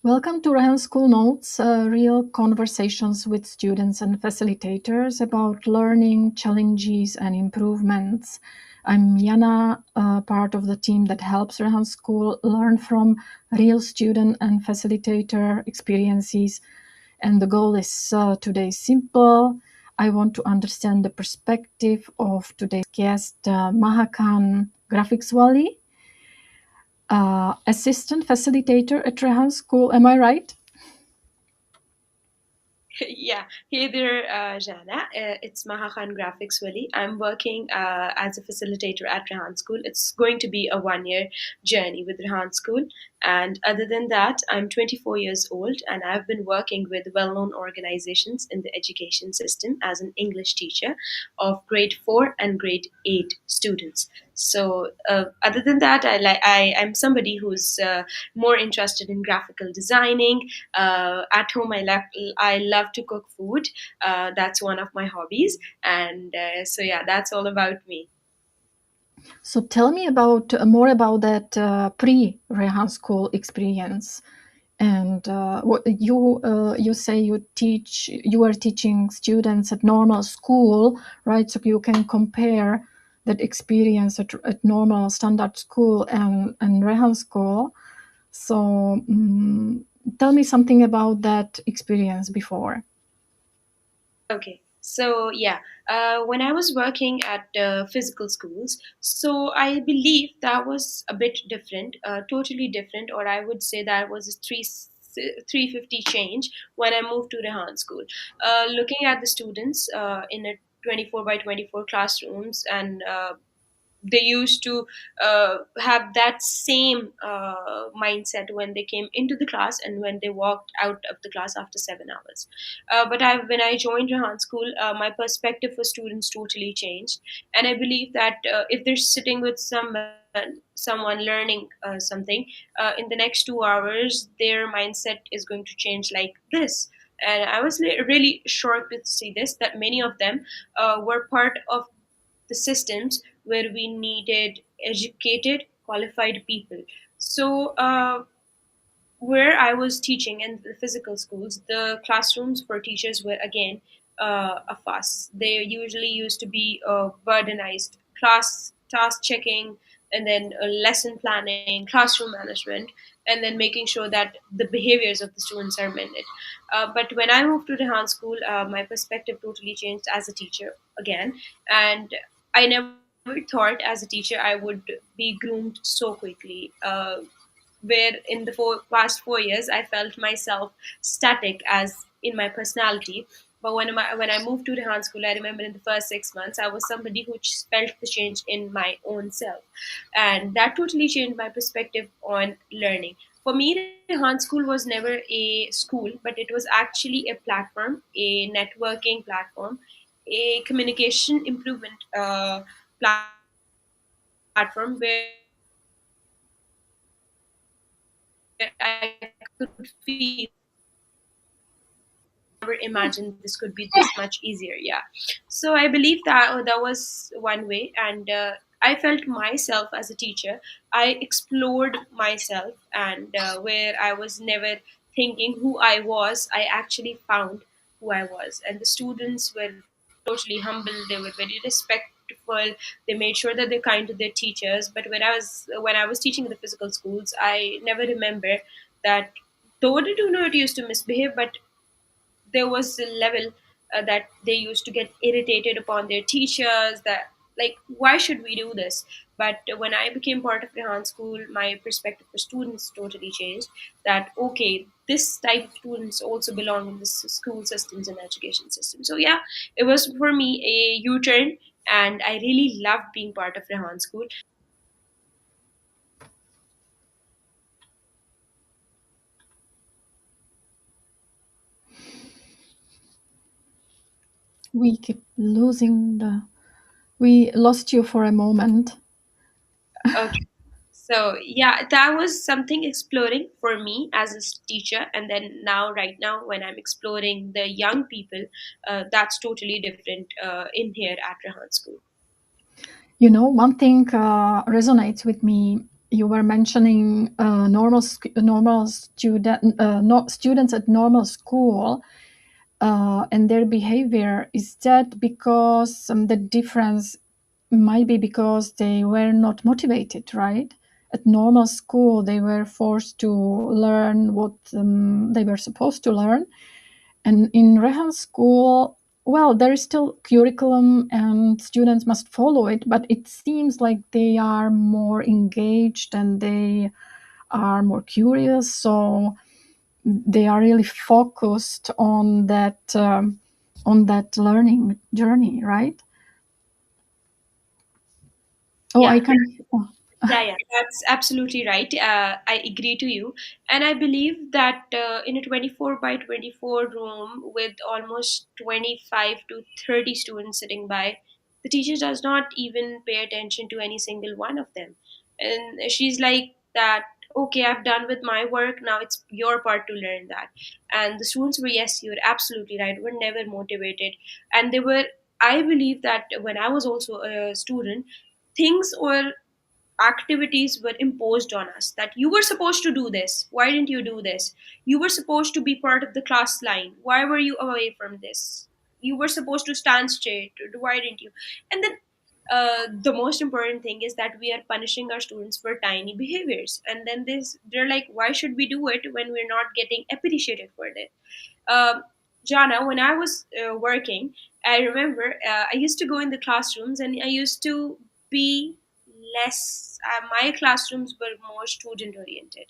Welcome to Rehan School Notes, real conversations with students and facilitators about learning, challenges, and improvements. I'm Yana, part of the team that helps Rehan School learn from real student and facilitator experiences. And the goal is today simple. I want to understand the perspective of today's guest, Maha Khan GraphicsWali, assistant facilitator at Rehan School. Am I right? Yeah. Hey there, Jana. It's Maha Khan GraphicsWali. I'm working as a facilitator at Rehan School. It's going to be a 1 year journey with Rehan School. And other than that, I'm 24 years old and I've been working with well known organizations in the education system as an English teacher of grade 4 and grade 8 students. So, other than that, I'm somebody who's more interested in graphical designing. At home, I love to cook food. That's one of my hobbies, and so yeah, that's all about me. So tell me about more about that pre-Rehan School experience. And what you say you are teaching students at normal school, right? So you can compare that experience at normal standard school and Rehan School. So tell me something about that experience before. Okay. So yeah, when I was working at physical schools, so I believe that was a bit different, totally different, or I would say that was a 350 change when I moved to Rehan School. Looking at the students in a 24 by 24 classrooms, and they used to have that same mindset when they came into the class and when they walked out of the class after 7 hours. When I joined Rehan School, my perspective for students totally changed, and I believe that if they're sitting with someone learning something in the next 2 hours, their mindset is going to change like this. And I was really shocked to see this, that many of them were part of the systems where we needed educated, qualified people. So, where I was teaching in the physical schools, the classrooms for teachers were again a fuss. They usually used to be burdenized class task checking, and then lesson planning, classroom management, and then making sure that the behaviors of the students are mended. But when I moved to Rehan School, my perspective totally changed as a teacher again, and I never thought as a teacher I would be groomed so quickly. Where in the past 4 years I felt myself static as in my personality. But when I moved to Rehan School, I remember in the first 6 months I was somebody who felt the change in my own self, and that totally changed my perspective on learning. For me, Rehan School was never a school, but it was actually a platform, a networking platform, a communication improvement platform where I could feel never imagined this could be this much easier. Yeah. So I believe that that was one way, and I felt myself as a teacher. I explored myself, and where I was never thinking who I was, I actually found who I was. And the students were totally humble. They were very respectful. They made sure that they're kind to their teachers. But when I was teaching in the physical schools, I never remember that though they do not used to misbehave, but there was a level that they used to get irritated upon their teachers, that like, why should we do this? But when I became part of Rehan School, my perspective for students totally changed, that okay, this type of students also belong in the school systems and education system. So yeah, it was for me a U-turn, and I really loved being part of Rehan School. We keep losing the. We lost you for a moment. Okay. So yeah, that was something exploring for me as a teacher, and then now, right now, when I'm exploring the young people, that's totally different in here at Rehan School. You know, one thing resonates with me. you were mentioning normal students at normal school and their behavior. Is that because the difference might be because they were not motivated, right? At normal school, they were forced to learn what they were supposed to learn. And in Rehan School, well, there is still curriculum and students must follow it, but it seems like they are more engaged and they are more curious. So they are really focused on that learning journey, right? Oh, I Yeah. can. Oh, Yeah, that's absolutely right. I agree to you. And I believe that in a 24 by 24 room with almost 25 to 30 students sitting by, the teacher does not even pay attention to any single one of them. And she's like that, okay, I've done with my work, now it's your part to learn that. And the students were, yes, you're absolutely right, were never motivated. And they were, I believe that when I was also a student, things were activities were imposed on us that you were supposed to do this, why didn't you do this? You were supposed to be part of the class line, why were you away from this? You were supposed to stand straight, why didn't you? And then the most important thing is that we are punishing our students for tiny behaviors, and then they're like, why should we do it when we're not getting appreciated for it? um, Jana, when I was working, I remember I used to go in the classrooms and I used to be less, my classrooms were more student oriented.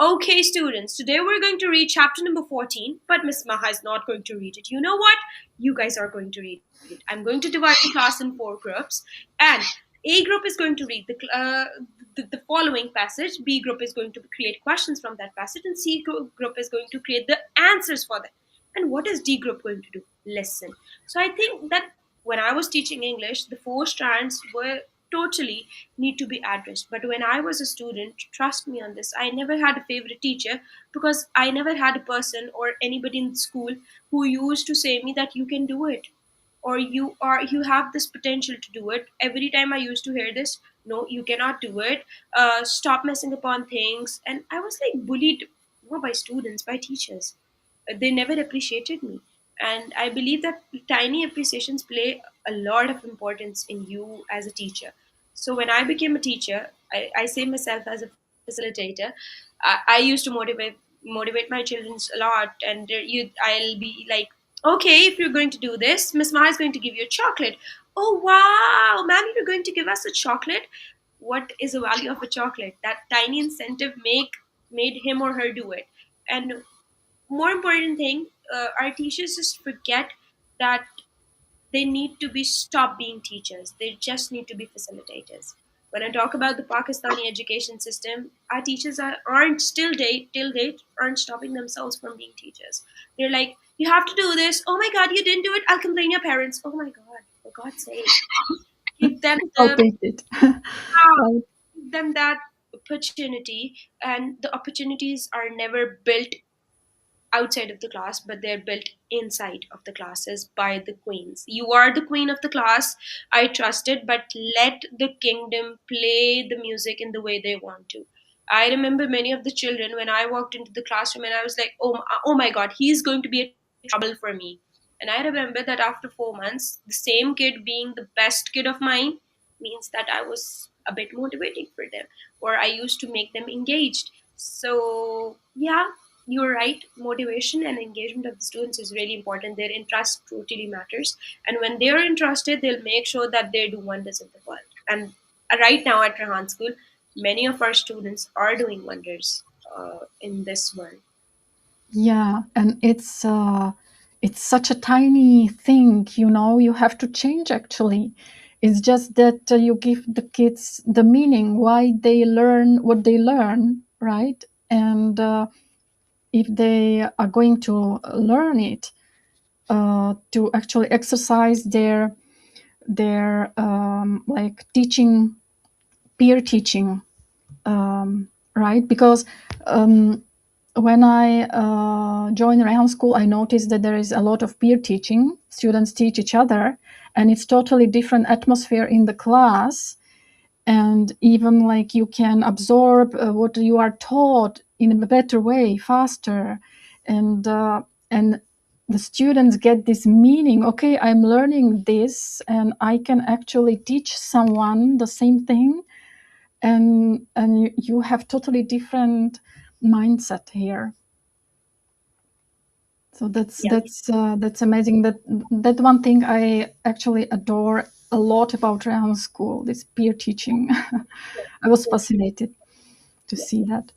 Okay, students, today we're going to read chapter number 14, but Miss Maha is not going to read it. You know what? You guys are going to read it. I'm going to divide the class in four groups, and A group is going to read the following passage, B group is going to create questions from that passage, and C group is going to create the answers for that. And what is D group going to do? Listen. So I think that when I was teaching English, the four strands were totally need to be addressed. But when I was a student, trust me on this, I never had a favorite teacher because I never had a person or anybody in school who used to say me that you can do it, or you have this potential to do it. Every time I used to hear this, no, you cannot do it, stop messing upon things. And I was like bullied, not by students, by teachers. They never appreciated me. And I believe that tiny appreciations play a lot of importance in you as a teacher. So when I became a teacher, I say myself as a facilitator. I used to motivate my children a lot, and I'll be like, okay, if you're going to do this, Miss Ma is going to give you a chocolate. Oh wow, ma'am, you're going to give us a chocolate. What is the value of a chocolate? That tiny incentive made him or her do it. And more important thing, our teachers just forget that they need to be stop being teachers. They just need to be facilitators. When I talk about the Pakistani education system, our teachers aren't still date till date aren't stopping themselves from being teachers. They're like, you have to do this. Oh my God, you didn't do it. I'll complain your parents. Oh my God, for God's sake, give them I'll the take it. Right. give them that opportunity. And the opportunities are never built outside of the class, but they're built inside of the classes by the queens. You are the queen of the class. I trust it, but let the kingdom play the music in the way they want to. I remember many of the children when I walked into the classroom and I was like, oh my God, he's going to be a trouble for me. And I remember that after 4 months, the same kid being the best kid of mine means that I was a bit motivating for them, or I used to make them engaged. So, yeah, you're right. Motivation and engagement of the students is really important. Their interest totally matters. And when they're interested, they'll make sure that they do wonders in the world. And right now at Rehan School, many of our students are doing wonders in this world. Yeah, and it's such a tiny thing, you know, you have to change actually. It's just that you give the kids the meaning why they learn what they learn, right? And if they are going to learn it, to actually exercise their like teaching, peer teaching, right? Because when I joined Rehan School, I noticed that there is a lot of peer teaching. Students teach each other, and it's totally different atmosphere in the class. and even like you can absorb what you are taught in a better way, faster, and the students get this meaning. Okay, I'm learning this, and I can actually teach someone the same thing, and you have totally different mindset here. So Yeah, that's amazing. That one thing I actually adore a lot about Rehan School, this peer teaching. I was yeah, fascinated to yeah. see that.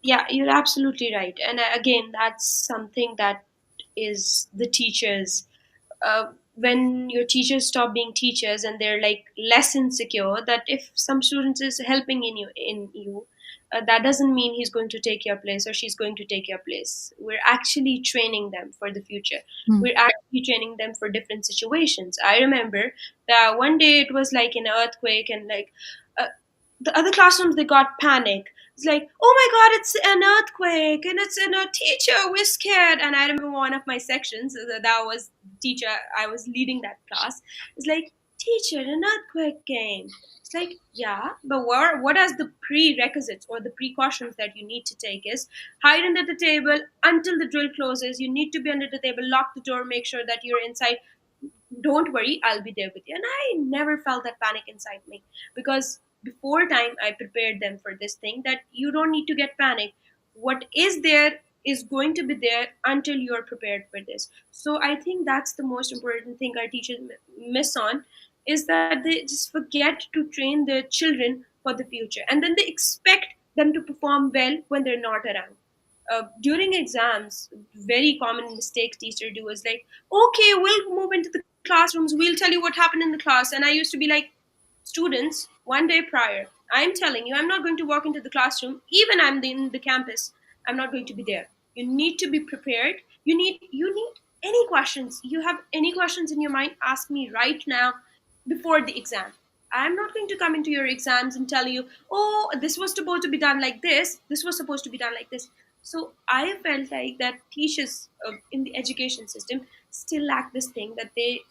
Yeah, you're absolutely right. And again, that's something that is the teachers. When your teachers stop being teachers and they're like less insecure, that if some student is helping in you, that doesn't mean he's going to take your place or she's going to take your place. We're actually training them for the future. Mm. We're actually training them for different situations. I remember that one day it was like an earthquake, and like uh, the other classrooms, they got panic. It's like, oh my god, it's an earthquake and it's in a teacher, we're scared. And I remember one of my sections, that was teacher, I was leading that class. It's like, teacher, an earthquake came. It's like, yeah, but what are the prerequisites or the precautions that you need to take is hide under the table until the drill closes. You need to be under the table, lock the door, make sure that you're inside. Don't worry, I'll be there with you. And I never felt that panic inside me, because before time I prepared them for this thing, that you don't need to get panic. What is there is going to be there until you're prepared for this. So I think that's the most important thing our teachers miss on, is that they just forget to train their children for the future, and then they expect them to perform well when they're not around. During exams, very common mistake teacher do is like, okay, we'll move into the classrooms, we'll tell you what happened in the class. And I used to be like, students, one day prior, I'm telling you, I'm not going to walk into the classroom. Even I'm in the campus, I'm not going to be there. You need to be prepared. You need any questions. You have any questions in your mind, ask me right now before the exam. I'm not going to come into your exams and tell you, oh, this was supposed to be done like this was supposed to be done like this. So I felt like that teachers in the education system still lack this thing, that they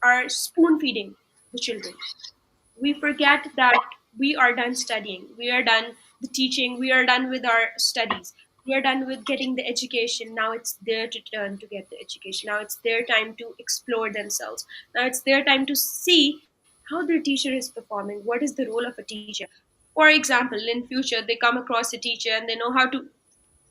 are spoon feeding the children. We forget that we are done studying, we are done the teaching, we are done with our studies, we are done with getting the education. Now it's their turn to get the education. Now it's their time to explore themselves. Now it's their time to see how their teacher is performing, what is the role of a teacher. For example, in future they come across a teacher and they know how to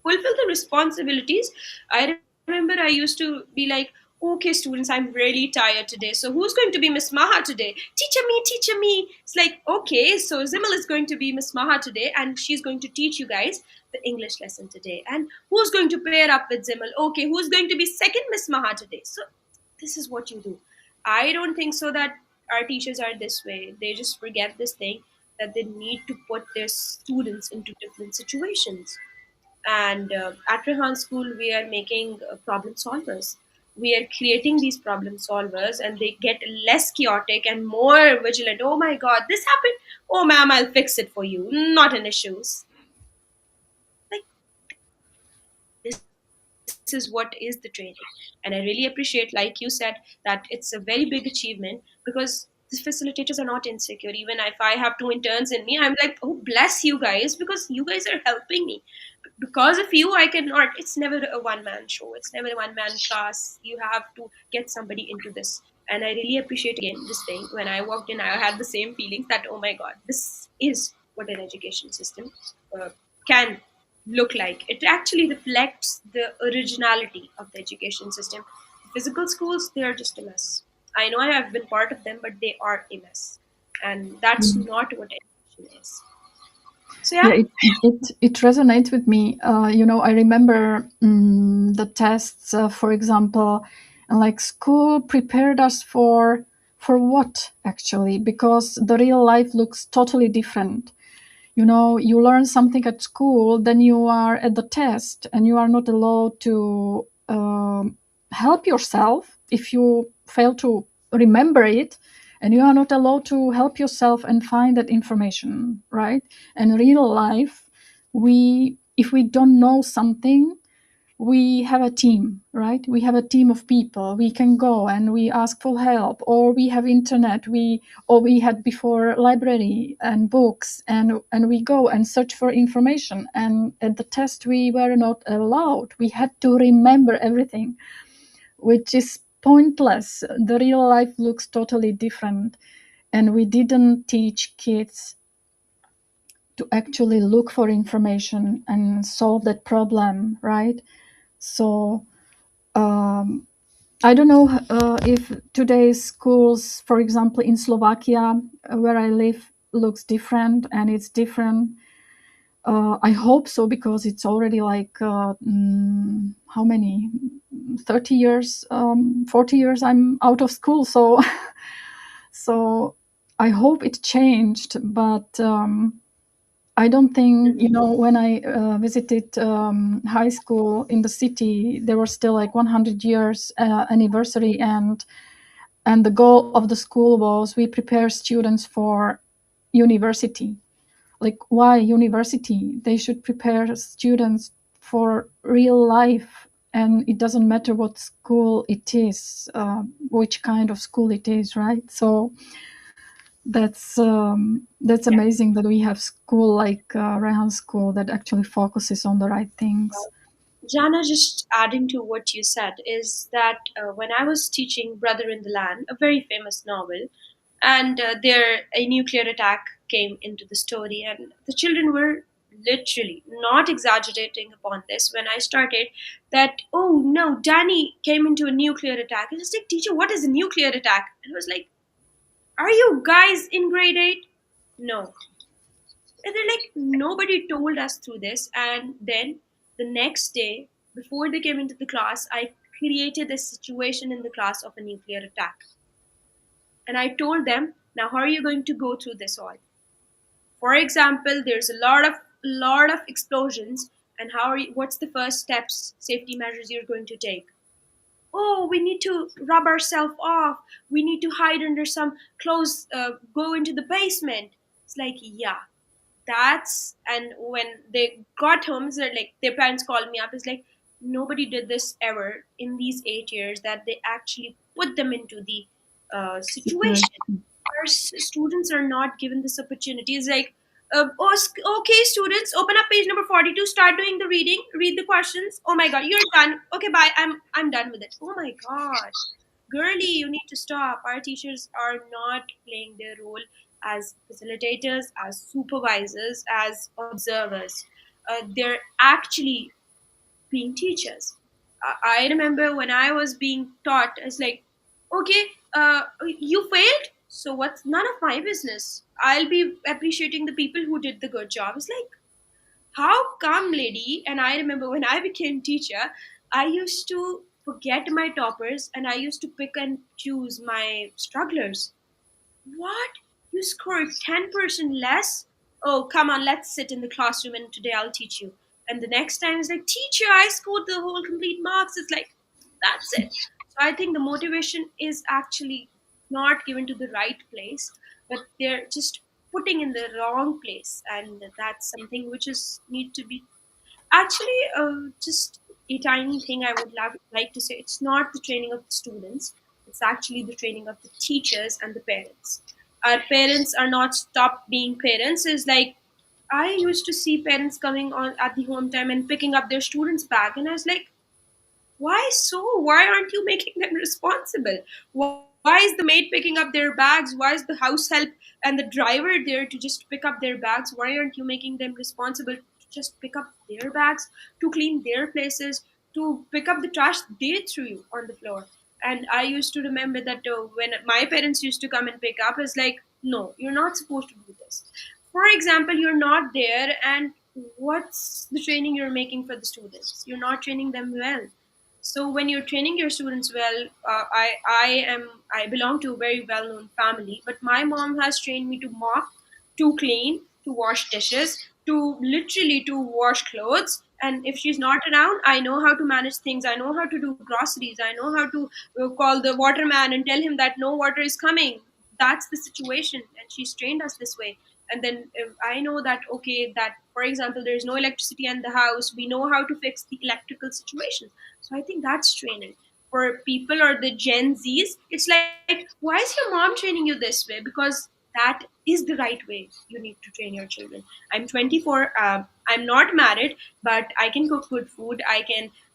fulfill the responsibilities. I remember I used to be like, okay, students, I'm really tired today. So who's going to be Miss Maha today? Teacher me. It's like, okay, so Zimal is going to be Miss Maha today, and she's going to teach you guys the English lesson today. And who's going to pair up with Zimal? Okay, who's going to be second Miss Maha today? So this is what you do. I don't think so that our teachers are this way. They just forget this thing, that they need to put their students into different situations. And at Rehan School, we are making problem solvers. We are creating these problem solvers, and they get less chaotic and more vigilant. Oh my God, this happened. Oh, ma'am, I'll fix it for you. Not an issues. Like, this is what is the training. And I really appreciate, like you said, that it's a very big achievement, because the facilitators are not insecure. Even if I have two interns in me, I'm like, oh, bless you guys, because you guys are helping me. Because of you, I cannot. It's never a one man show, it's never a one man class. You have to get somebody into this. And I really appreciate, again, this thing. When I walked in, I had the same feelings that, oh my God, this is what an education system uh, can look like. It actually reflects the originality of the education system. The physical schools, they are just a mess. I know I have been part of them, but they are a mess. And that's Mm. not what education is. So, Yeah, yeah. it resonates with me. I remember the tests, for example, and like school prepared us for what actually, because the real life looks totally different. You learn something at school, then you are at the test and you are not allowed to help yourself if you fail to remember it, and you are not allowed to help yourself and find that information, right? And real life, we if we don't know something, we have a team, right? We have a team of people. We can go and we ask for help, or we have internet. We had before library and books, and we go and search for information. And at the test, we were not allowed. We had to remember everything, which is pointless. The real life looks totally different, and we didn't teach kids to actually look for information and solve that problem, right? So um, I don't know if today's schools, for example, in Slovakia, where I live, looks different, and it's different. I hope so, because it's already like how many 30 years, 40 years I'm out of school. So so I hope it changed, but I don't think, when I visited high school in the city, there was still like 100 years anniversary, and the goal of the school was we prepare students for university. Like, why university? They should prepare students for real life, and it doesn't matter what school it is, which kind of school it is, right? So that's Yeah. amazing that we have school like Rehan School that actually focuses on the right things. Jana, just adding to what you said, is that when I was teaching Brother in the Land, a very famous novel, and there a nuclear attack came into the story, and the children were literally not exaggerating upon this when I started that, oh no, Danny came into a nuclear attack. And I was like, teacher, what is a nuclear attack? And I was like, are you guys in grade 8? No. And they're like, nobody told us through this. And then the next day, before they came into the class, I created a situation in the class of a nuclear attack. And I told them, now how are you going to go through this all? For example, there's a lot of explosions, and what's the first steps, safety measures you're going to take? Oh, we need to rub ourselves off. We need to hide under some clothes, go into the basement. It's like, yeah, that's, and when they got home, so like their parents called me up, it's like nobody did this ever in these 8 years, that they actually put them into the Situation. situation. Our students are not given this opportunity. It's like, okay, students, open up page number 42, start doing the reading, read the questions. Oh my god, you're done. Okay, bye, I'm done with it. Oh my god, girly, you need to stop. Our teachers are not playing their role as facilitators, as supervisors, as observers. They're actually being teachers. I remember when I was being taught, it's like, okay, you failed, so what's none of my business. I'll be appreciating the people who did the good job. It's like, how come, lady? And I remember when I became teacher, I used to forget my toppers and I used to pick and choose my strugglers. What? You scored 10% less? Oh, come on, let's sit in the classroom and today I'll teach you. And the next time it's like, teacher, I scored the whole complete marks. It's like, that's it. So I think the motivation is actually not given to the right place, but they're just putting in the wrong place. And that's something which is need to be actually, just a tiny thing I would like to say. It's not the training of the students, it's actually the training of the teachers and the parents. Our parents are not stopped being parents. Is like, I used to see parents coming on at the home time and picking up their students' bag, and I was like, why so? Why aren't you making them responsible? Why is the maid picking up their bags? Why is the house help and the driver there to just pick up their bags? Why aren't you making them responsible to just pick up their bags, to clean their places, to pick up the trash they threw on the floor? And I used to remember that when my parents used to come and pick up, it's like, no, you're not supposed to do this. For example, you're not there, and what's the training you're making for the students? You're not training them well. So when you're training your students well, I belong to a very well known family, but my mom has trained me to mop, to clean, to wash dishes, to literally to wash clothes. And if she's not around, I know how to manage things. I know how to do groceries. I know how to call the waterman and tell him that no water is coming. That's the situation, and she's trained us this way. And then if I know that, okay, that for example there's no electricity in the house, we know how to fix the electrical situations. So I think that's training. For people or the Gen Z's, it's like, why is your mom training you this way? Because that is the right way you need to train your children. I'm 24. I'm not married, but I can cook good food.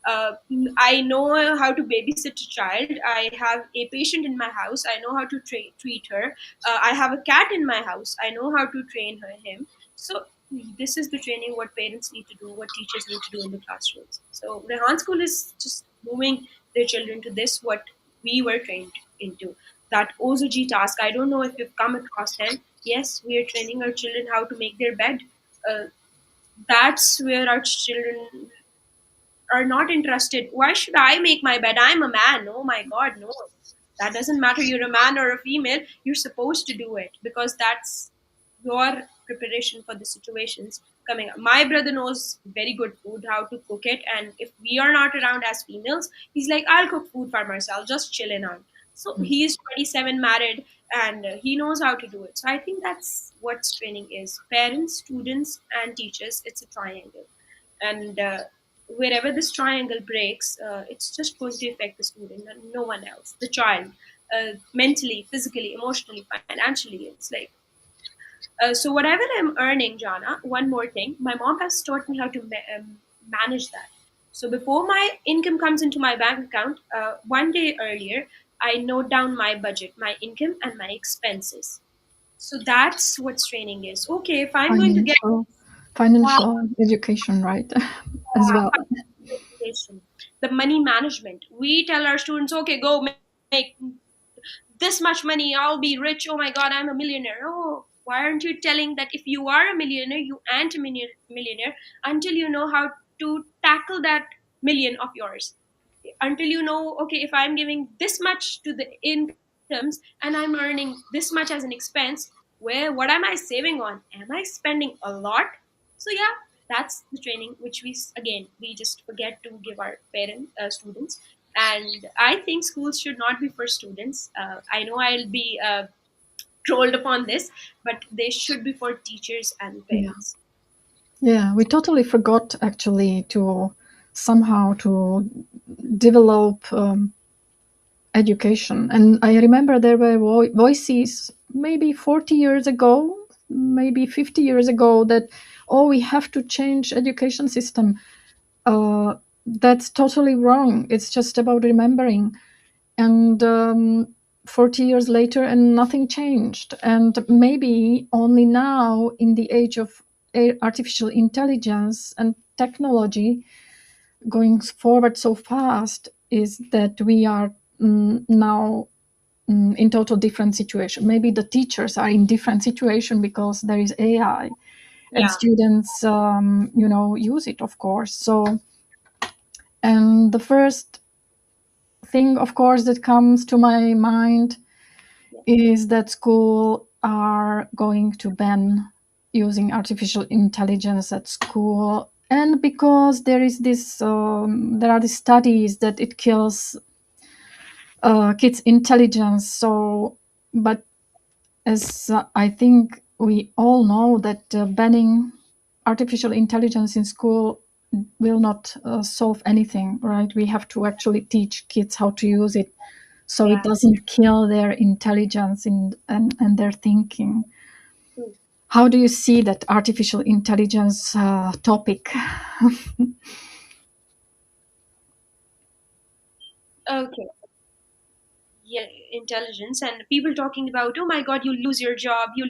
uh, I know how to babysit a child. I have a patient in my house. I know how to treat her. I have a cat in my house. I know how to train him. So this is the training what parents need to do, what teachers need to do in the classrooms. So Rehan School is just moving their children to this what we were trained into. That Ozuji task. I don't know if you've come across him. Yes, we are training our children how to make their bed. Uh, that's where our children are not interested. Why should I make my bed? I'm a man. Oh my God, no. That doesn't matter. You're a man or a female. You're supposed to do it because that's your preparation for the situations coming up. My brother knows very good food, how to cook it. And if we are not around as females, he's like, I'll cook food for myself, just chilling out. So he is 27, married, and he knows how to do it. So I think that's what training is. Parents, students, and teachers, it's a triangle. And wherever this triangle breaks, it's just going to affect the student and no one else, the child, mentally, physically, emotionally, financially. It's like, so whatever I'm earning, Jana, one more thing, my mom has taught me how to manage that. So before my income comes into my bank account, one day earlier, I note down my budget, my income, and my expenses. So that's what training is. Okay, if I'm going to get Financial financial education, right? As well. education, the money management. We tell our students, okay, go make this much money, I'll be rich. Oh my God, I'm a millionaire. Oh, why aren't you telling that if you are a millionaire, you aren't a millionaire until you know how to tackle that million of yours? Until you know, okay, if I'm giving this much to the incomes and I'm earning this much as an expense, what am I saving on? Am I spending a lot? So yeah, that's the training which again we just forget to give our parents, students. And I think schools should not be for students. I know I'll be trolled upon this, but they should be for teachers and Yeah. parents. Yeah, we totally forgot actually to somehow to develop education. And I remember there were voices maybe 40 years ago, maybe 50 years ago that, oh, we have to change education system. That's totally wrong. It's just about remembering. And 40 years later, and nothing changed. And maybe only now, in the age of artificial intelligence and technology going forward so fast, is that we are now in total different situation. Maybe the teachers are in different situation because there is AI, and Yeah, students use it, of course. So, and the first thing, of course, that comes to my mind yeah, is that school are going to ban using artificial intelligence at school. And because there are these studies that it kills kids intelligence. So, but as I think we all know that banning artificial intelligence in school will not solve anything, right? We have to actually teach kids how to use it so it yeah. doesn't kill their intelligence and their thinking. Hmm. How do you see that artificial intelligence topic? Okay. Yeah, intelligence and people talking about, oh my God, you'll lose your job, you'll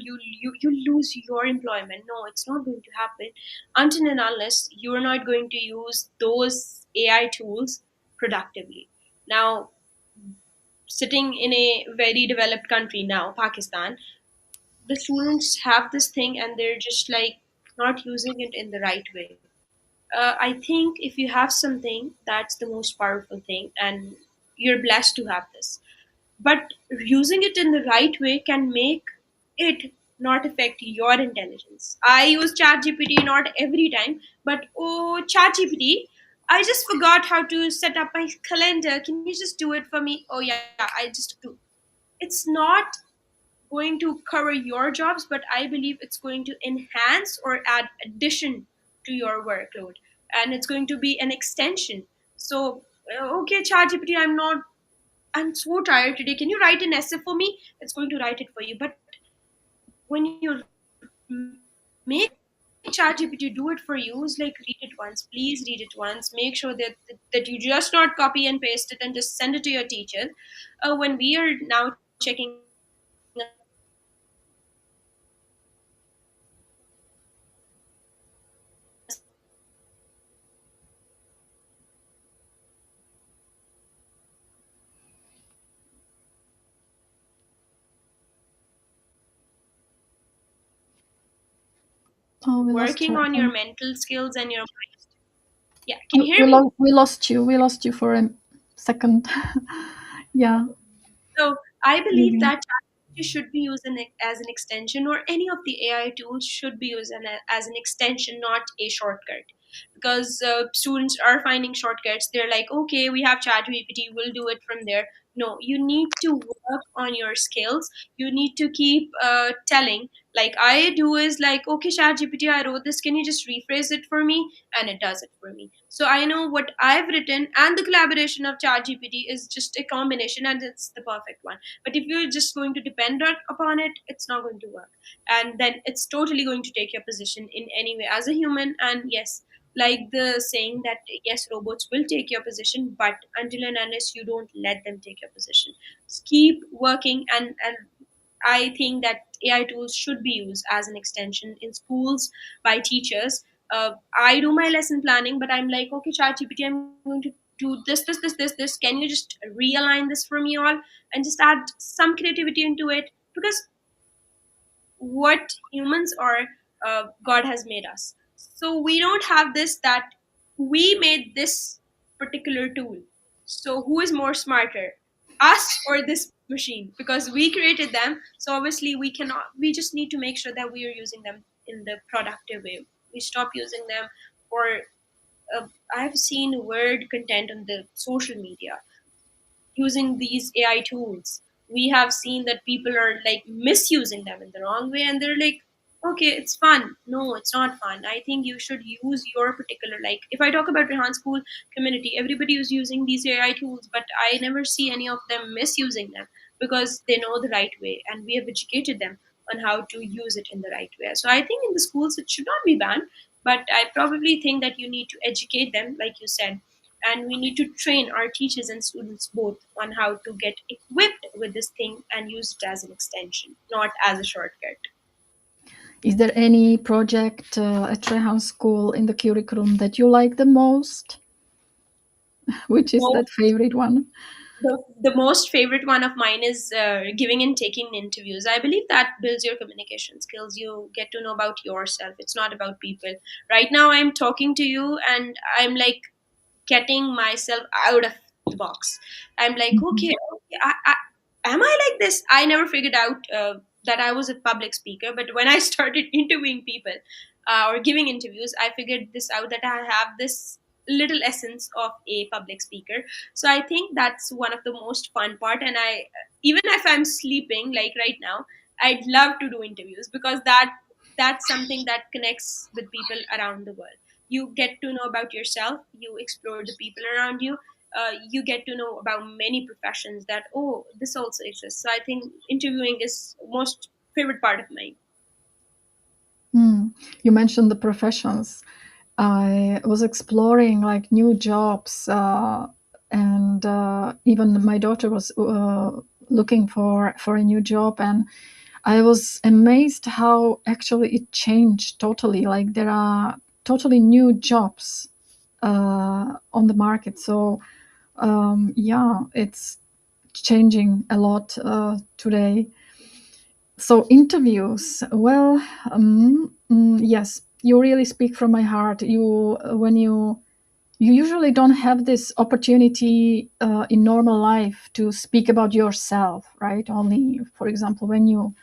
lose your employment. No, it's not going to happen until and unless you're not going to use those AI tools productively. Now, sitting in a very developed country now, Pakistan, the students have this thing and they're just like not using it in the right way. I think if you have something, that's the most powerful thing, and you're blessed to have this. But using it in the right way can make it not affect your intelligence. I use ChatGPT not every time, but oh, ChatGPT, I just forgot how to set up my calendar. Can you just do it for me? Oh, yeah, I just do. It's not going to cover your jobs, but I believe it's going to enhance or add addition to your workload, and it's going to be an extension. So, okay, ChatGPT, I'm so tired today. Can you write an essay for me? It's going to write it for you. But when you make ChatGPT do it for you, it's like read it once, please read it once. Make sure that you just not copy and paste it and just send it to your teachers. When we are now checking assignments, we have ChatGPT Oh, we lost working you. on your mental skills and your mind. Yeah, can you hear me? We lost you. We lost you for a second. Yeah. So I believe Maybe. that ChatGPT should be used as an extension, or any of the AI tools should be used as an extension, not a shortcut. Because students are finding shortcuts. They're like, okay, we have ChatGPT, we'll do it from there. No, you need to work on your skills. You need to keep telling. Like I do is like, okay, ChatGPT, I wrote this. Can you just rephrase it for me? And it does it for me. So I know what I've written, and the collaboration of ChatGPT is just a combination, and it's the perfect one. But if you're just going to depend upon it, it's not going to work, and then it's totally going to take your position in any way as a human. And yes, like the saying that yes, robots will take your position, but until and unless you don't let them take your position, just keep working. And I think that AI tools should be used as an extension in schools by teachers. I do my lesson planning, but I'm like, okay, ChatGPT, I'm going to do this. Can you just realign this for me all, and just add some creativity into it? Because what humans are, God has made us. So we don't have this that we made this particular tool. So who is more smarter, us or this machine? Because we created them. So obviously we cannot. We just need to make sure that we are using them in the productive way. We stop using them for. I've seen word content on the social media using these AI tools. We have seen that people are like misusing them in the wrong way, and they're like, okay, it's fun. No, it's not fun. I think you should use your particular, like, if I talk about Rehan School community, everybody is using these AI tools, but I never see any of them misusing them because they know the right way, and we have educated them on how to use it in the right way. So I think in the schools it should not be banned, but I probably think that you need to educate them, like you said, and we need to train our teachers and students both on how to get equipped with this thing and use it as an extension, not as a shortcut. Is there any project at Rehan School in the curriculum that you like the most? Which is Most, that favorite one? the most favorite one of mine is giving and taking interviews. I believe that builds your communication skills. You get to know about yourself. It's not about people. Right now, I'm talking to you, and I'm like getting myself out of the box. I'm like, Mhm. okay, am I like this? I never figured out that I was a public speaker, but when I started interviewing people or giving interviews, I figured this out, that I have this little essence of a public speaker. So I think that's one of the most fun part. And I, even if I'm sleeping, like right now, I'd love to do interviews because that's something that connects with people around the world. You get to know about yourself, you explore the people around you, you get to know about many professions, that oh, this also exists. So I think interviewing is most favorite part of mine. You mentioned the professions. I was exploring like new jobs, and even my daughter was looking for a new job, and I was amazed how actually it changed totally. Like there are totally new jobs on the market. So yeah, it's changing a lot today. So interviews, well, yes, you really speak from my heart. You usually don't have this opportunity in normal life to speak about yourself, right? Only, for example, when you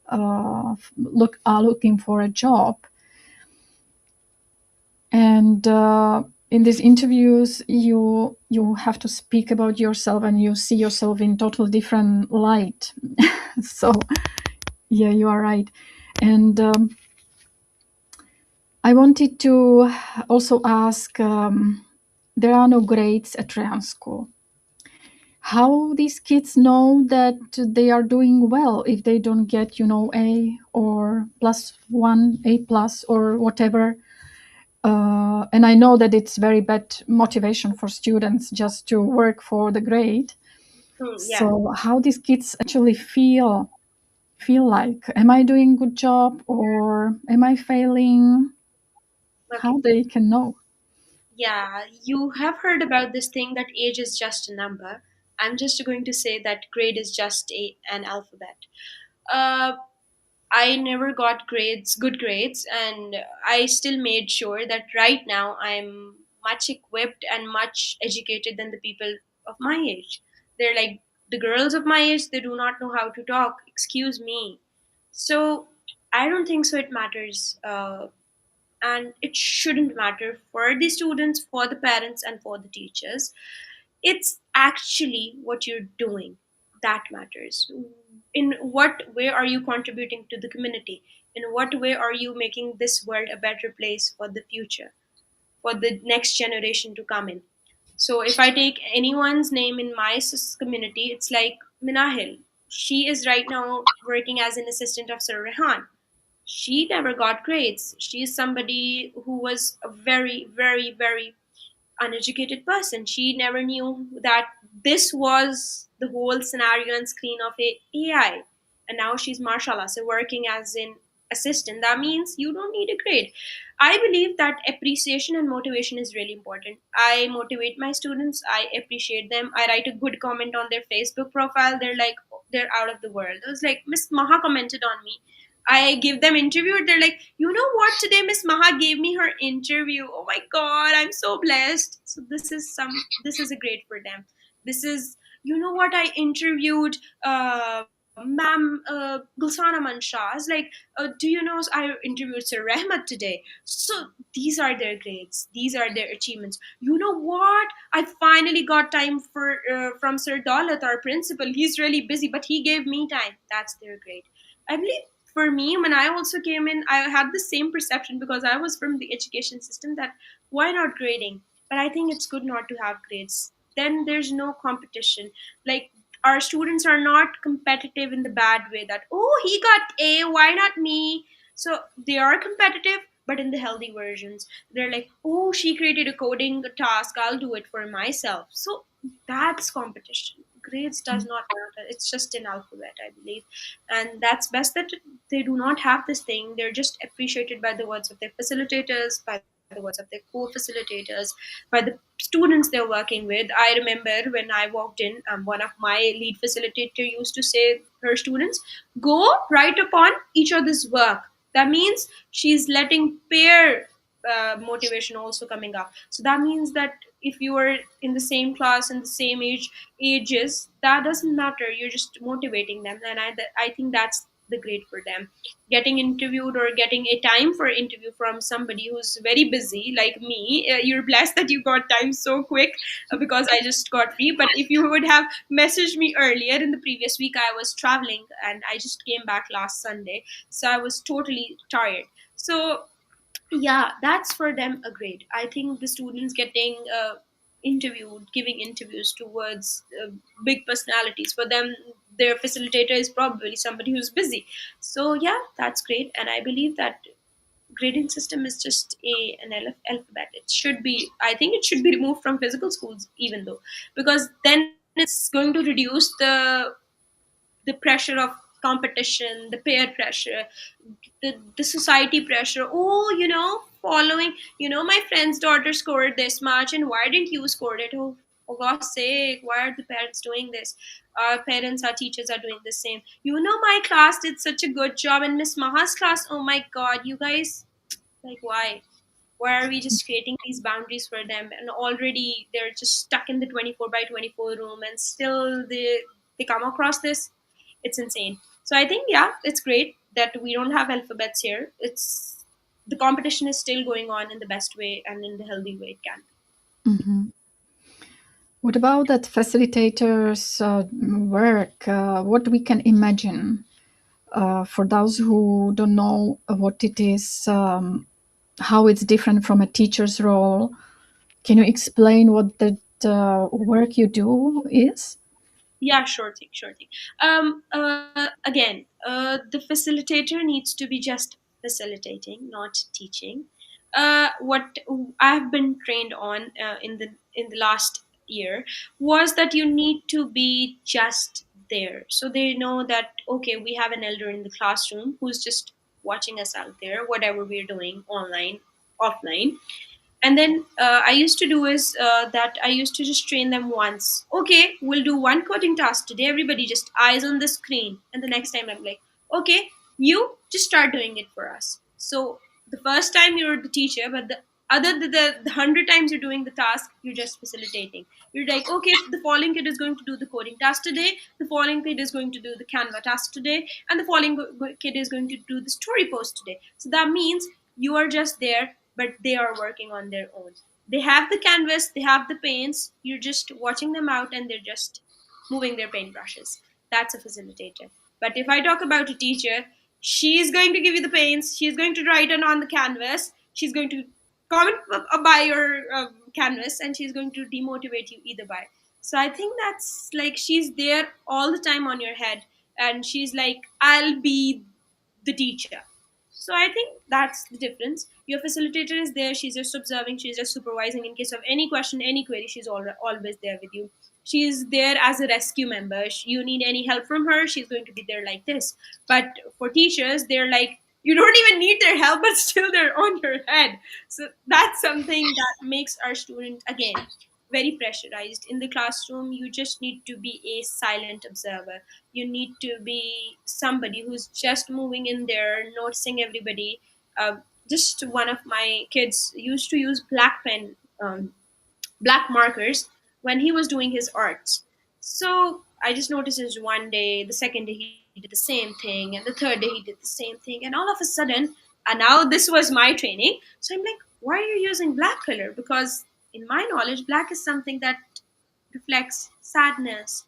are looking for a job, and in these interviews, you have to speak about yourself, and you see yourself in total different light. So Yeah, you are right. And I wanted to also ask, there are no grades at Rehan School. How these kids know that they are doing well if they don't get, A or +1, A plus, or whatever. And I know that it's very bad motivation for students just to work for the grade. Hmm, yeah. So how these kids actually feel like, am I doing good job or am I failing? Okay. How they can know? Yeah, you have heard about this thing that age is just a number. I'm just going to say that grade is just an alphabet. Uh, I never got good grades, and I still made sure that right now I'm much equipped and much educated than the people of my age. They're like the girls of my age, they do not know how to talk. Excuse me. So I don't think so. It matters. And it shouldn't matter for the students, for the parents, and for the teachers. It's actually what you're doing that matters. In what way are you contributing to the community? In what way are you making this world a better place for the future, for the next generation to come in? So if I take anyone's name in my community, it's like Minahil. She is right now working as an assistant of Sir Rehan. She never got grades. She is somebody who was a very, very, very uneducated person. She never knew that this was the whole scenario and screen of a AI. And now she's mashallah, so working as an assistant. That means you don't need a grade. I believe that appreciation and motivation is really important. I motivate my students, I appreciate them. I write a good comment on their Facebook profile. They're like, they're out of the world. I was like, Miss Maha commented on me. I give them interview. They're like, you know what? Today Miss Maha gave me her interview. Oh my god, I'm so blessed. So this is a great for them. This is, you know what? I interviewed Ma'am Gulsana Mansha. I was like, do you know I interviewed Sir Rahmat today? So these are their grades. These are their achievements. You know what? I finally got time for from Sir Daulat, our principal. He's really busy, but he gave me time. That's their grade. I believe for me, when I also came in, I had the same perception because I was from the education system that why not grading? But I think it's good not to have grades. Then there's no competition. Like our students are not competitive in the bad way that, oh, he got A, why not me? So they are competitive, but in the healthy versions. They're like, oh, she created a coding task, I'll do it for myself. So that's competition. Grades does not matter. It's just an alphabet, I believe. And that's best that they do not have this thing. They're just appreciated by the words of their facilitators, by the words of their co-facilitators, by the students they're working with. I remember when I walked in, one of my lead facilitator used to say her students, go write upon each other's work. That means she's letting peer motivation also coming up. So that means that if you are in the same class in the same ages, that doesn't matter. You're just motivating them, and I think that's the grade for them. Getting interviewed or getting a time for interview from somebody who's very busy like me, you're blessed that you got time so quick, because I just got free. But if you would have messaged me earlier in the previous week, I was traveling and I just came back last Sunday, so I was totally tired. So yeah, that's for them a grade. I think the students getting interviewed, giving interviews towards big personalities, for them their facilitator is probably somebody who's busy. So yeah, that's great, and I believe that grading system is just alphabet. It should be, I think it should be removed from physical schools, even though, because then it's going to reduce the pressure of competition, the peer pressure, the society pressure. Oh, following, my friend's daughter scored this much, and why didn't you score it? Oh, for God's sake, why are the parents doing this? Our parents, our teachers are doing the same. My class did such a good job, and Miss Maha's class, oh my God, you guys, like, why are we just creating these boundaries for them, and already they're just stuck in the 24 by 24 room, and still they come across this. It's insane. So I think, yeah, it's great that we don't have alphabets here. It's The competition is still going on in the best way and in the healthy way it can. Mhm. What about that facilitators' work? What we can imagine? For those who don't know what it is, how it's different from a teacher's role, can you explain what the work you do is? Yeah, sure thing, sure thing. Again, the facilitator needs to be just facilitating, not teaching. What I've been trained on in the last year was that you need to be just there. So they know that okay, we have an elder in the classroom who's just watching us out there, whatever we're doing online, offline. And then I used to do is that I used to just train them once. Okay, we'll do one coding task today. Everybody just eyes on the screen. And the next time I'm like, okay, you just start doing it for us. So the first time you're the teacher, but the 100 times you're doing the task, you're just facilitating. You're like, okay, the following kid is going to do the coding task today. The following kid is going to do the Canva task today, and the following kid is going to do the story post today. So that means you are just there, but they are working on their own. They have the canvas, they have the paints, you're just watching them out and they're just moving their paintbrushes. That's a facilitator. But if I talk about a teacher, she's going to give you the paints, she's going to write it on the canvas, she's going to comment by your canvas, and she's going to demotivate you either by. So I think that's like she's there all the time on your head, and she's like, I'll be the teacher. So I think that's the difference. Your facilitator is there, she's just observing, she's just supervising in case of any question, any query, she's always there with you. She's there as a rescue member. You need any help from her, she's going to be there like this. But for teachers, they're like, you don't even need their help, but still they're on your head. So that's something that makes our student, again, very pressurized. In the classroom, you just need to be a silent observer. You need to be somebody who's just moving in there, noticing everybody. Just one of my kids used to use black markers when he was doing his arts. So I just noticed this one day, the second day he did the same thing, and the third day he did the same thing, and all of a sudden, and now this was my training. So I'm like, why are you using black color? Because in my knowledge, black is something that reflects sadness,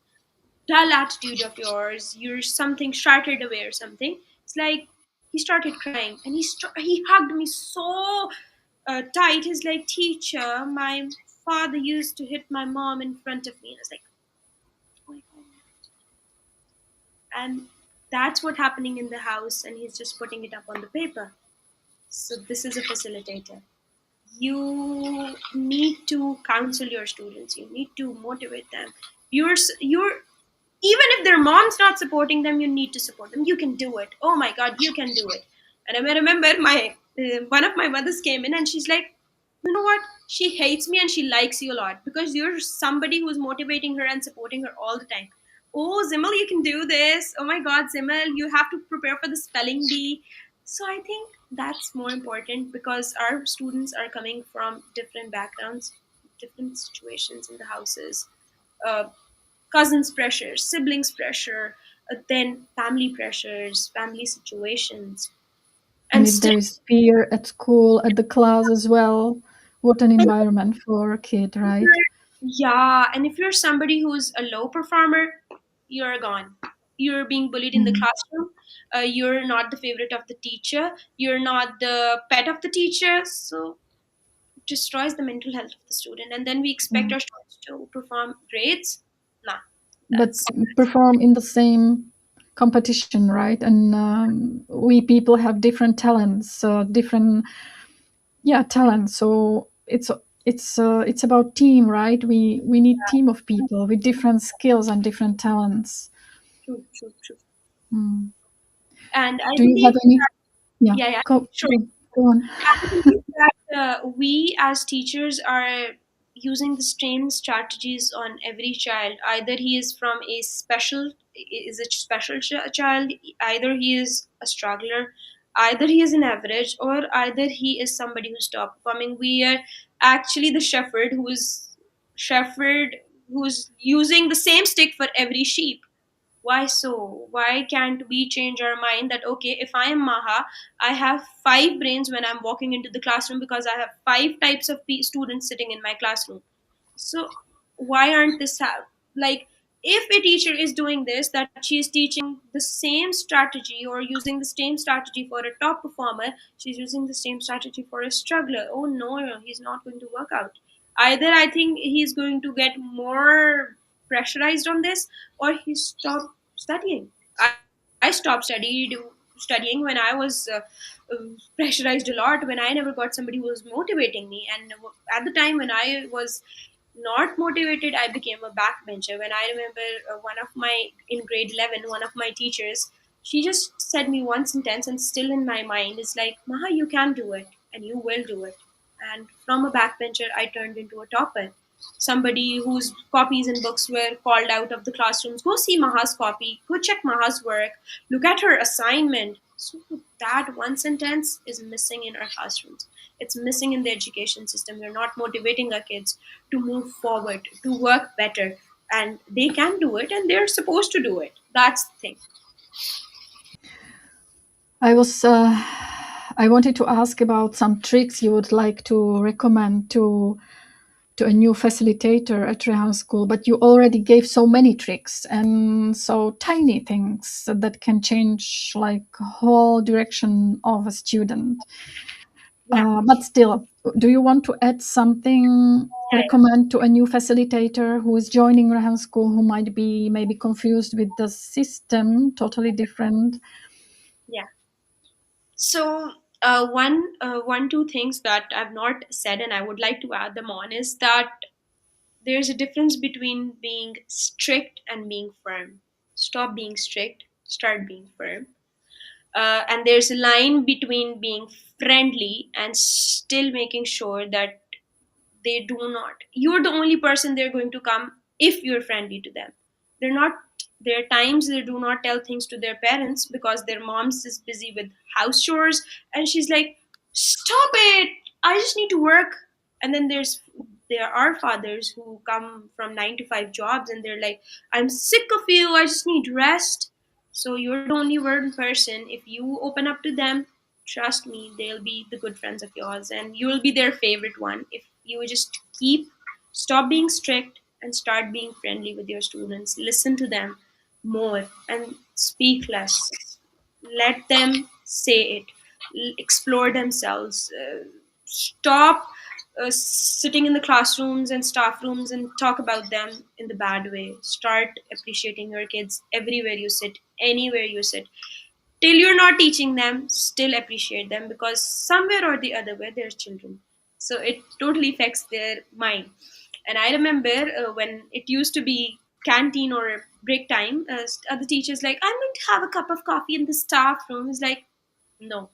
dull attitude of yours, you're something shattered away or something. It's like he started crying and he hugged me so tight. He's like, teacher, my father used to hit my mom in front of me. And I was like, oh my God. And that's what happening in the house, and he's just putting it up on the paper. So this is a facilitator. You need to counsel your students, you need to motivate them. You're Even if their mom's not supporting them, you need to support them. You can do it. Oh my God, you can do it. And I remember my one of my mothers came in and she's like, you know what? She hates me and she likes you a lot because you're somebody who's motivating her and supporting her all the time. Oh, Zimmel, you can do this. Oh my God, Zimmel, you have to prepare for the spelling bee. So I think that's more important because our students are coming from different backgrounds, different situations in the houses. Uh, Cousins pressure, siblings pressure, then family pressures, family situations, And and if still, there is fear at school, at the class as well, what an environment for a kid, right? yeah. And if you're somebody who's a low performer, you're gone. You're being bullied in the Mm, classroom. You're not the favorite of the teacher. You're not the pet of the teacher. So it destroys the mental health of the student. And then we expect mm. our students to perform grades. Nah, But that's perform in the same competition, right? And we people have different talents, different, yeah, talents. So it's about team, right? We need team of people with different skills and different talents. true, true, true. Mm. And I Do you believe, have any? Yeah, yeah, yeah, go sure. go on. I believe that we as teachers are using the same strategies on every child. Either he is from a special, is a special child, either he is a struggler, either he is an average, or either he is somebody who's top performing. We are actually the shepherd who's using the same stick for every sheep. Why so? Why can't we change our mind that okay, if I am Maha, I have five brains when I'm walking into the classroom because I have five types of students sitting in my classroom. So why aren't this like if a teacher is doing this, that she is teaching the same strategy or using the same strategy for a top performer, she's using the same strategy for a struggler. Oh no, no, he's not going to work out. Either I think he's going to get more pressurized on this, or he stopped studying. I stopped studying when I was pressurized a lot, when I never got somebody who was motivating me. And at the time when I was not motivated, I became a backbencher. When I remember one of my, in grade 11, one of my teachers, she just said me one sentence, and still in my mind is like, Maha, you can do it and you will do it. And from a backbencher, I turned into a topper. Somebody whose copies and books were called out of the classrooms. Go see Maha's copy, go check Maha's work, look at her assignment. So that one sentence is missing in our classrooms. It's missing in the education system. We're not motivating our kids to move forward, to work better. And they can do it and they're supposed to do it. That's the thing. I was I wanted to ask about some tricks you would like to recommend to a new facilitator at Rehan School, but you already gave so many tricks and so tiny things that can change like whole direction of a student. Yeah, But still, do you want to add something, yeah, recommend to a new facilitator who is joining Rehan School, who might be maybe confused with the system, totally different? yeah. So one, two things that I've not said and I would like to add them on is that there's a difference between being strict and being firm. Stop being strict, start being firm. And there's a line between being friendly and still making sure that they do not, you're the only person they're going to come if you're friendly to them. They're not, there are times they do not tell things to their parents because their mom's is busy with house chores, and she's like, stop it, I just need to work. And then there are fathers who come from 9 to 5 jobs and they're like, I'm sick of you, I just need rest. So you're the only one person, if you open up to them, trust me, they'll be the good friends of yours and you will be their favorite one if you just keep, stop being strict and start being friendly with your students. Listen to them more and speak less. Let them say it. Explore themselves. Stop sitting in the classrooms and staff rooms and talk about them in the bad way. Start appreciating your kids everywhere you sit, anywhere you sit. Till you're not teaching them, still appreciate them, because somewhere or the other way they're children. So it totally affects their mind. And I remember when it used to be canteen or break time, other teachers like, I'm going to have a cup of coffee in the staff room. It's like, no,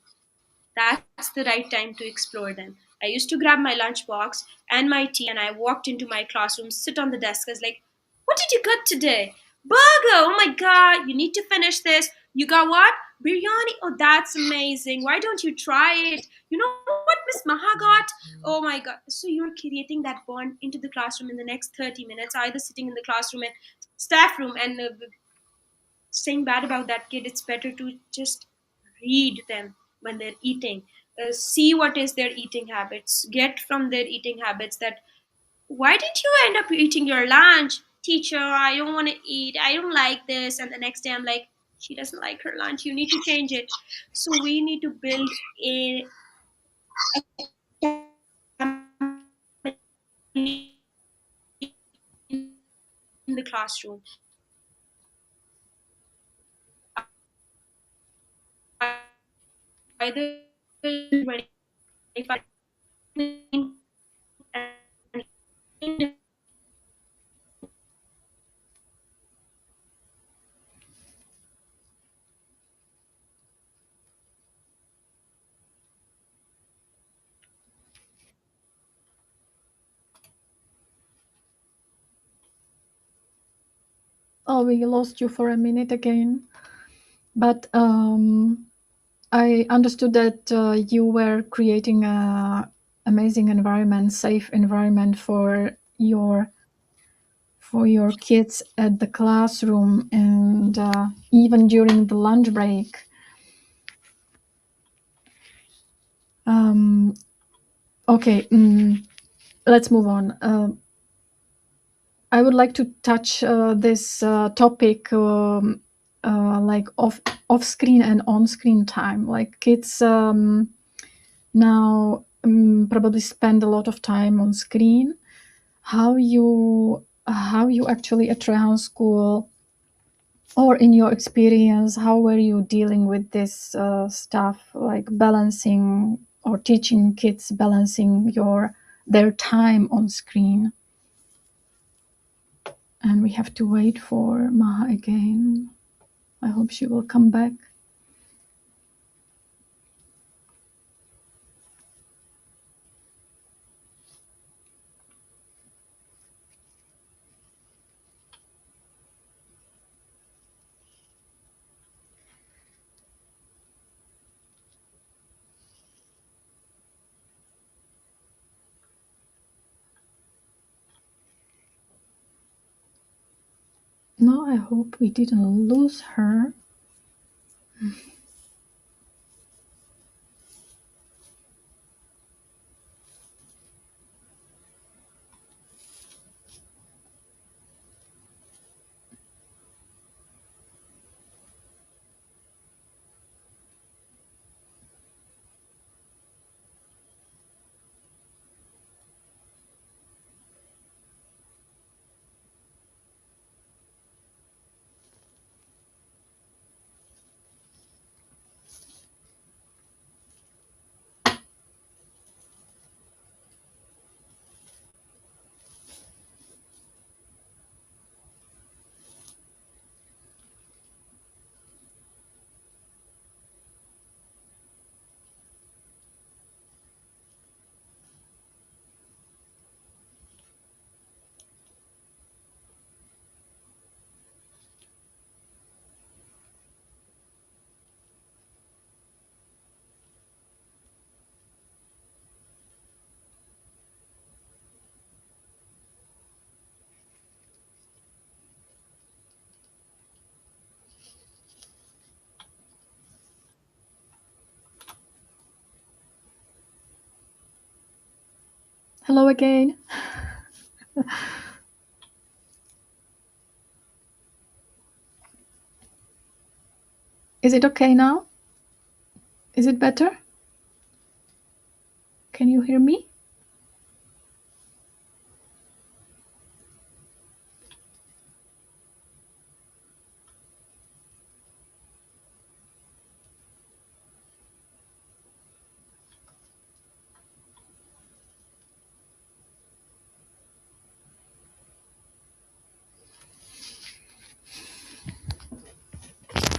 that's the right time to explore them. I used to grab my lunchbox and my tea and I walked into my classroom, sit on the desk. I was like, what did you got today? Burger! Oh my god, you need to finish this. You got what? Biryani? Oh, that's amazing. Why don't you try it? You know what Miss Maha got? Oh my god. So you're creating that bond into the classroom in the next 30 minutes, either sitting in the classroom and staff room and saying bad about that kid. It's better to just read them when they're eating. See what is their eating habits, get from their eating habits that, why did you end up eating your lunch, teacher? I don't want to eat, I don't like this. And the next day I'm like, she doesn't like her lunch, you need to change it. So we need to build in the classroom, either 25 and Oh, we lost you for a minute again. But I understood that you were creating a amazing environment, safe environment for your kids at the classroom and even during the lunch break. Um, okay, let's move on. I would like to touch this topic, like off screen and on screen time. Like kids now probably spend a lot of time on screen. How you actually at Rehan School, or in your experience, how were you dealing with this stuff, like balancing or teaching kids balancing their time on screen? And we have to wait for Maha again. I hope she will come back. No, I hope we didn't lose her. Hello again. Is it okay now? Is it better? Can you hear me?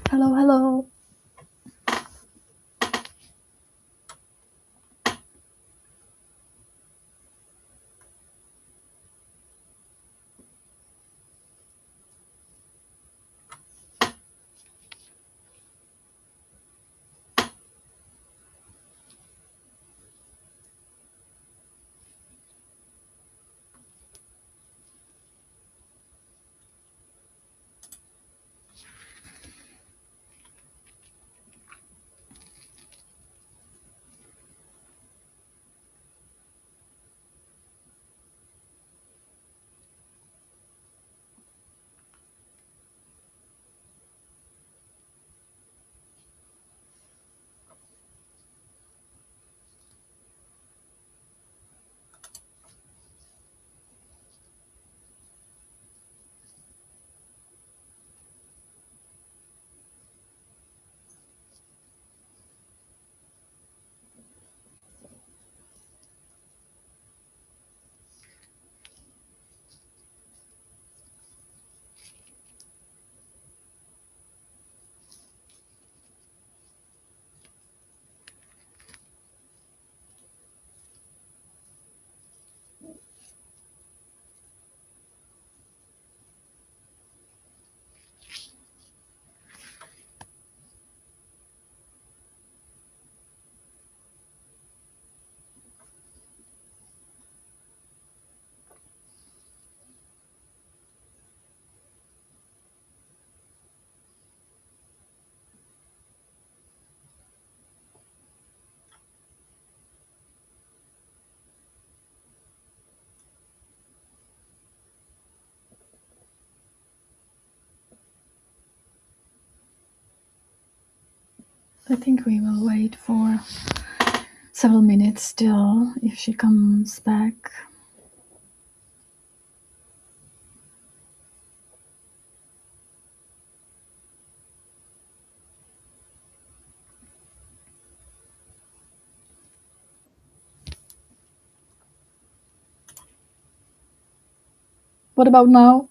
Hello, hello. I think we will wait for several minutes still if she comes back. What about now?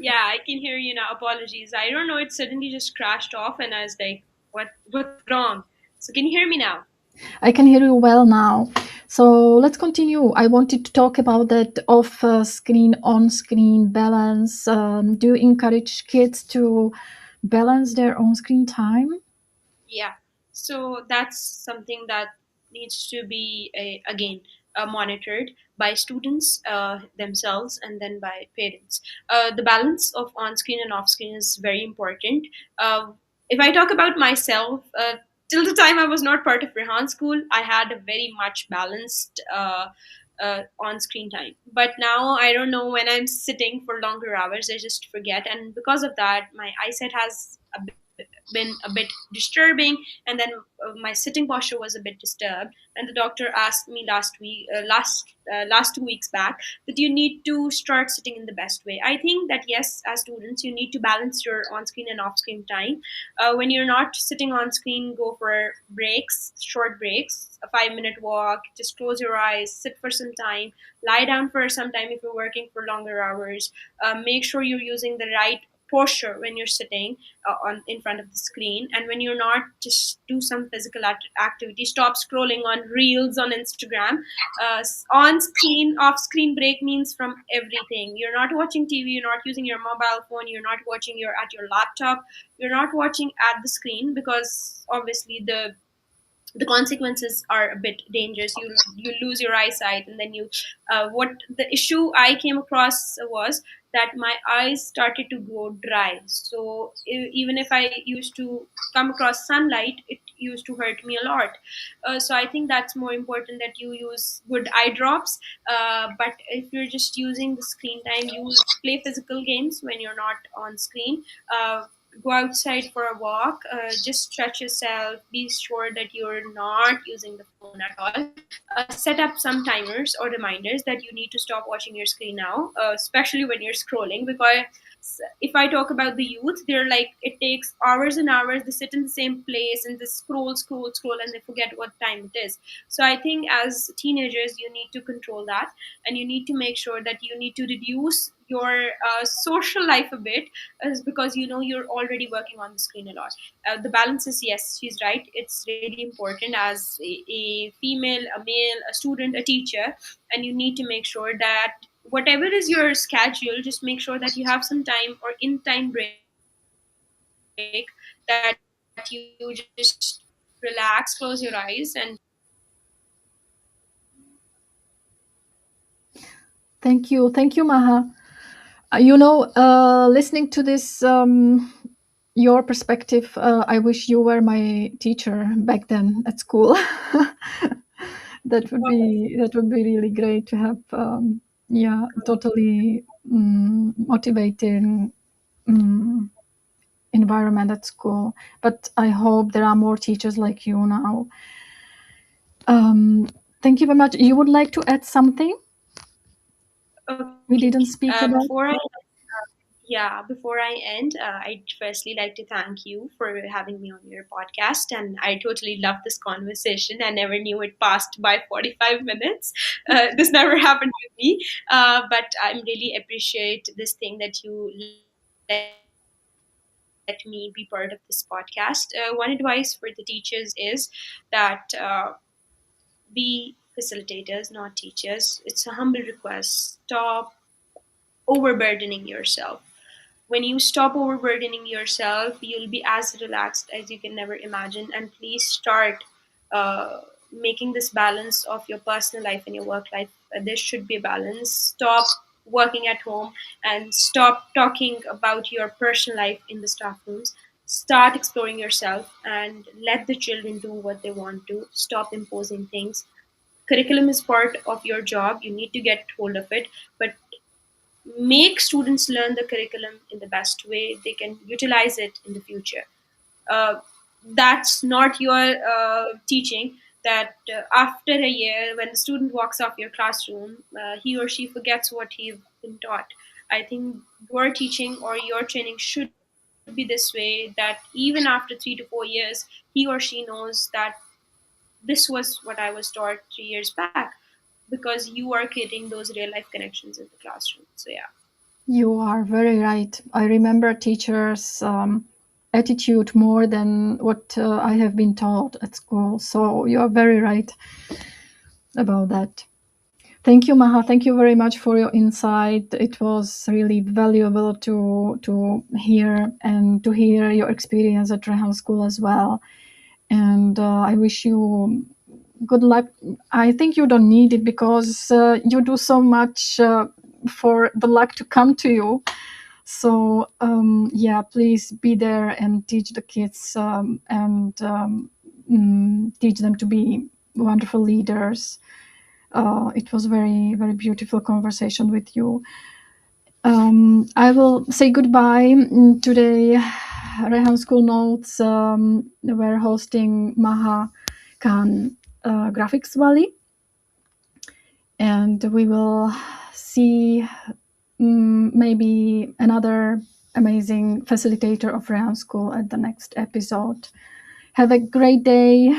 Yeah, I can hear you now. Apologies. I don't know. It suddenly just crashed off, and I was like, What's wrong?" So can you hear me now? I can hear you well now. So let's continue. I wanted to talk about that off screen, on screen balance. Do you encourage kids to balance their on screen time? Yeah. So that's something that needs to be again monitored by students themselves and then by parents. The balance of on-screen and off-screen is very important. If I talk about myself, till the time I was not part of Rehan School, I had a very much balanced on-screen time. But now I don't know, when I'm sitting for longer hours, I just forget, and because of that, my eyesight has been a bit disturbing, and then my sitting posture was a bit disturbed, and the doctor asked me last 2 weeks back that you need to start sitting in the best way. I think that yes, as students you need to balance your on screen and off screen time. When you're not sitting on screen, go for breaks, short breaks, a 5-minute walk, just close your eyes, sit for some time, lie down for some time if you're working for longer hours. Make sure you're using the right posture when you're sitting on in front of the screen, and when you're not, just do some physical activity. Stop scrolling on reels on Instagram. On screen, off screen break means from everything. You're not watching TV, you're not using your mobile phone, you're not watching your at your laptop, you're not watching at the screen, because obviously the consequences are a bit dangerous. You lose your eyesight, and then you what the issue I came across was that my eyes started to go dry. So even if I used to come across sunlight, it used to hurt me a lot. So I think that's more important, that you use good eye drops. But if you're just using the screen time, you play physical games when you're not on screen. Go outside for a walk, just stretch yourself, be sure that you're not using the phone at all. Set up some timers or reminders that you need to stop watching your screen now, especially when you're scrolling, because if I talk about the youth, they're like, it takes hours and hours, they sit in the same place and they scroll, and they forget what time it is. So I think as teenagers you need to control that, and you need to make sure that you need to reduce your social life a bit, is because you know you're already working on the screen a lot. The balance is, yes, she's right, it's really important as a female, a male, a student, a teacher, and you need to make sure that whatever is your schedule, just make sure that you have some time or in time break, that you just relax, close your eyes, and Thank you, Maha. Listening to this, your perspective, I wish you were my teacher back then at school. That would be really great to have. Yeah, totally motivating um, environment at school. But I hope there are more teachers like you now. Um, Thank you very much. You would like to add something we okay. didn't speak about? Before I end, I'd firstly like to thank you for having me on your podcast. And I totally loved this conversation. I never knew it passed by 45 minutes. This never happened with me. But I really appreciate this thing that you let me be part of this podcast. One advice for the teachers is that be facilitators, not teachers. It's a humble request. Stop overburdening yourself. When you stop overburdening yourself, you'll be as relaxed as you can never imagine. And please start making this balance of your personal life and your work life. There should be a balance. Stop working at home and stop talking about your personal life in the staff rooms. Start exploring yourself and let the children do what they want to. Stop imposing things. Curriculum is part of your job. You need to get hold of it, but make students learn the curriculum in the best way they can utilize it in the future. that's not your teaching, that after a year when the student walks off your classroom, he or she forgets what he's been taught. I think your teaching or your training should be this way, that even after 3 to 4 years, he or she knows that this was what I was taught 3 years back, because you are creating those real life connections in the classroom. So yeah. You are very right. I remember teachers' attitude more than what I have been taught at school. So you are very right about that. Thank you, Maha. Thank you very much for your insight. It was really valuable to hear, and to hear your experience at Rehan School as well. And I wish you good luck. I think you don't need it, because you do so much for the luck to come to you. So yeah, please be there and teach the kids, and teach them to be wonderful leaders. It was very, very beautiful conversation with you. I will say goodbye today. Rehan School Notes were hosting Maha Khan GraphicsWali, and we will see maybe another amazing facilitator of Rehan School at the next episode. Have a great day.